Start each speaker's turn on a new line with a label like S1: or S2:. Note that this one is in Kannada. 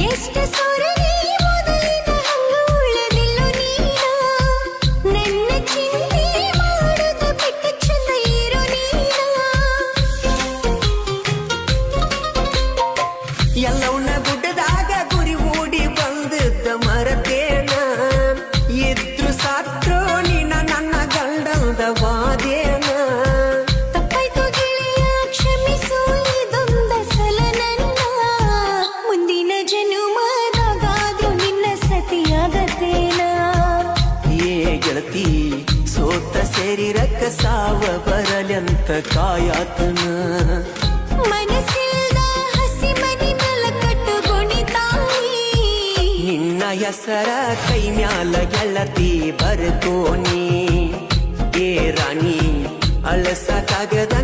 S1: ಎಷ್ಟು ಸೊರಗಿ ಮೊದಲಿನ ಹಂಗ ಉಳಿದಿಲ್ಲೋ ನೀನ ನನ್ನ ಚಿಂತೆ ಮಾಡುದ ಬಿಟ್ಟು ಚಂದ ಇರೋ ನೀನ
S2: ಎಲ್ಲವನ್ನ ಗುಡ್ಡದಾಗ ಗುರಿ ಓಡಿ ಬಂದಿದ್ದ ಮರತೇನ ಇದ್ರು ಸಾತ್ರೋ ನೀನ ನನ್ನ ಗಂಡದ ವಾದೇನ
S1: ತಪ್ಪಾಯ್ತು ಗೆಳೆಯ ಕ್ಷಮಿಸು ಇದೊಂದ ಸಲ ನನ್ನ ಮುಂದಿನ ಜನುಮದಾಗಾದ್ರೂ ನಿನ್ನ ಸತಿಯಾಗತ್ತೇನ
S2: ಏ ಗೆಳತಿ ಸೋತ ಶರೀರಕ್ಕ ಸಾವ ಬರಲಂತ ಕಾಯಾತನ
S1: ಮನಸ್ಸಿಲ್ದ ಹಸಿ ಮನಿ ಮೇಲ ಕಟ್ಟುಕೊಂಡಿದ್ದಾಯಿ
S2: ನಿನ್ನ ಹೆಸರ ಕೈ ಮ್ಯಾಲ ಗೆಳತಿ ಬರ್ಕೋನಿ ಏ ರಾಣಿ ಅಳಸ ಕಾಗದ